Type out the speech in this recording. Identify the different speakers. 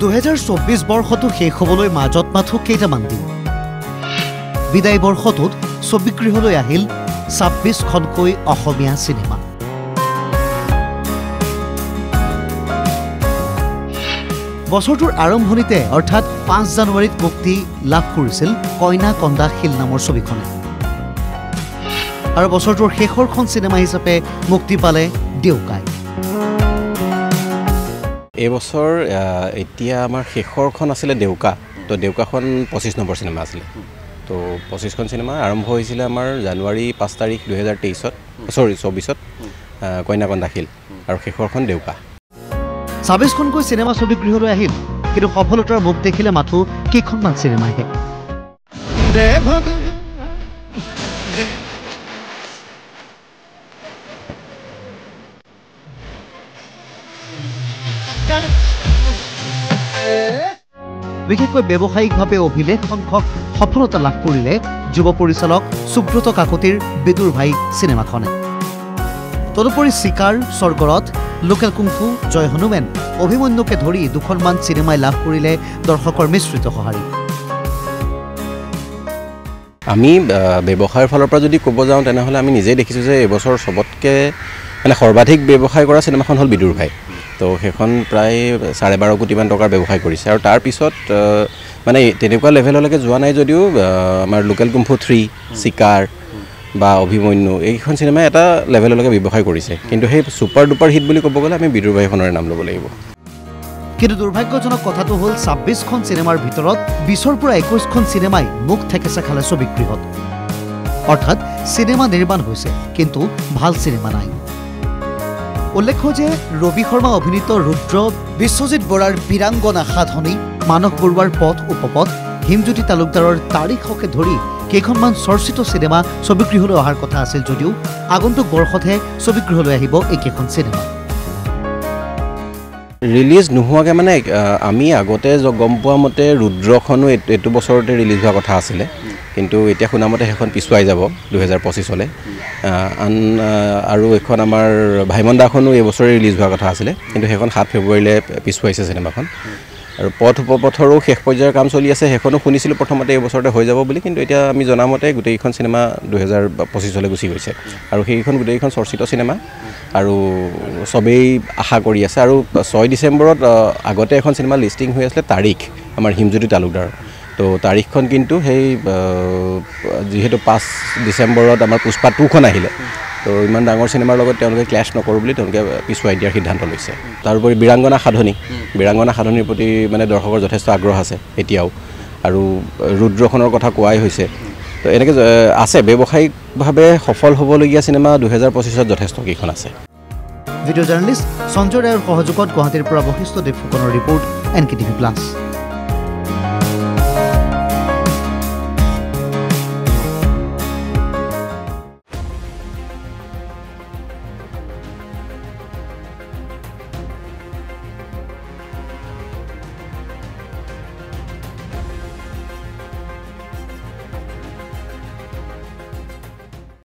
Speaker 1: 2024 বৰ্ষটো শেষ হ'বলৈ মাজত মাথো কেইটামান দিন বিদায় বৰ্ষটোত ছবিগৃহলৈ আহিল 26খনকৈ অসমীয়া চিনেমা বছৰটোৰ আৰম্ভণিতে অৰ্থাৎ 5 জানুৱাৰীত মুক্তি লাভ কৰিছিল কইনা কন্দা শিল নামৰ ছবিখনে আৰু বছৰটোৰ শেষৰখন চিনেমা হিচাপে মুক্তি পালে দেউকাই
Speaker 2: এই বছৰ এতিয়া আমাৰ শেষৰখন আছিলে দেউকা তো দেউকাখন 25 নম্বৰ চিনেমা আছিলে তো 25খন চিনেমা আৰম্ভ হৈছিল আমাৰ জানুৱাৰী 5 তাৰিখ 2024ত কইনা কন্দা শিল আৰু শেষৰখন দেউকা
Speaker 1: 26খনকৈ চিনেমা ছবিগৃহলৈ আহিল কিন্তু সফলতাৰ মুখ দেখিলে মাথো কেইখনমান চিনেমাহে বিশেষকৈ ব্যৱসায়িকভাৱে অভিলেখ সংখ্যক সফলতা লাভ কৰিলে যুৱ পৰিচালক সুব্ৰত কাকতিৰ বিদুৰ ভাই চিনেমাখনে তদুপৰি চিকাৰ স্বৰ্গৰথ লোকেল কুংফু জয় হনুমেন অভিমন্যুকে ধৰি দুখনমান চিনেমাই লাভ কৰিলে দৰ্শকৰ মিশ্ৰিত সঁহাৰি
Speaker 2: আমি ব্যৱসায়ৰ ফালৰ পৰা যদি ক'ব যাওঁ তেনেহ'লে আমি নিজেই দেখিছোঁ যে এইবছৰ সবতকৈ মানে সৰ্বাধিক ব্যৱসায় কৰা চিনেমাখন হ'ল বিদুৰ ভাই তো সেইখন প্ৰায় 12.5 কোটিমান টকাৰ ব্যৱসায় কৰিছে আৰু তাৰ পিছত মানে তেনেকুৱা লেভেললৈকে যোৱা নাই যদিও আমাৰ লোকেল কুম্ফু 3 চিকাৰ বা অভিমন্যু এইখন চিনেমাই এটা লেভেললৈকে ব্যৱসায় কৰিছে কিন্তু সেই ছুপাৰ ডুপাৰ হিট বুলি ক'ব গ'লে আমি বিদুৰ ভাইখনৰ নাম ল'ব লাগিব
Speaker 1: কিন্তু দুৰ্ভাগ্যজনক কথাটো হ'ল 26খন চিনেমাৰ ভিতৰত 20ৰ পৰা 21খন চিনেমাই মুখ ঠেকেচা খালে ছবিগৃহত অৰ্থাৎ চিনেমা নিৰ্মাণ হৈছে কিন্তু ভাল চিনেমা নাই উল্লেখ্য যে ৰবি শৰ্মা অভিনীত ৰুদ্ৰ বিশ্বজিৎ বৰাৰ বীৰাংগনা সাধনী মানস বৰুৱাৰ পথ উপপথ হিমজ্যোতি তালুকদাৰৰ তাৰিখকে ধৰি কেইখনমান চৰ্চিত চিনেমা ছবিগৃহলৈ অহাৰ কথা আছিল যদিও আগন্তুক বৰ্ষতহে ছবিগৃহলৈ আহিব এইকেইখন চিনেমা
Speaker 2: ৰিলিজ নোহোৱাকৈ মানে আমি আগতে গম পোৱা মতে ৰুদ্ৰখনো এইটো বছৰতে ৰিলিজ হোৱা কথা আছিলে কিন্তু এতিয়া শুনামতে সেইখন পিছুৱাই যাব 2025লৈ আৰু এখন আমাৰ ভাইমন দাখনো এই বছৰে ৰিলিজ হোৱা কথা আছিলে কিন্তু সেইখন 7 ফেব্ৰুৱাৰীলৈ পিছুৱাইছে চিনেমাখন আৰু পথ উপপথৰো শেষ পৰ্যায়ৰ কাম চলি আছে সেইখনো শুনিছিলোঁ প্ৰথমতে এই বছৰতে হৈ যাব বুলি কিন্তু এতিয়া আমি জনামতে গোটেইখন চিনেমা 2025লৈ গুচি গৈছে আৰু সেইখন গোটেইখন চৰ্চিত চিনেমা আৰু সবেই আশা কৰি আছে আৰু 6 ডিচেম্বৰত আগতে এখন চিনেমা লিষ্টিং হৈ আছিলে তাৰিখ আমাৰ হিমজ্যোতি তালুকদাৰ তো তাৰিখখন কিন্তু সেই যিহেতু 5 ডিচেম্বৰত আমাৰ পুষ্পা 2খন আহিলে তো ইমান ডাঙৰ চিনেমাৰ লগত তেওঁলোকে ক্লাছ নকৰোঁ বুলি তেওঁলোকে পিছুৱাই দিয়াৰ সিদ্ধান্ত লৈছে তাৰোপৰি বীৰাংগনা সাধনীৰ প্ৰতি মানে দৰ্শকৰ যথেষ্ট আগ্ৰহ আছে এতিয়াও আৰু ৰুদ্ৰখনৰ কথা কোৱাই হৈছে তো এনেকৈ আছে ব্যৱসায়িকভাৱে সফল হ'বলগীয়া চিনেমা 2025ত যথেষ্ট কেইখন আছে
Speaker 1: ভিডিঅ' জাৰ্নেলিষ্ট সঞ্জয় ৰায়ৰ সহযোগত গুৱাহাটীৰ পৰা বশিষ্ঠ দেৱফুকনৰ ৰিপৰ্ট NKTV+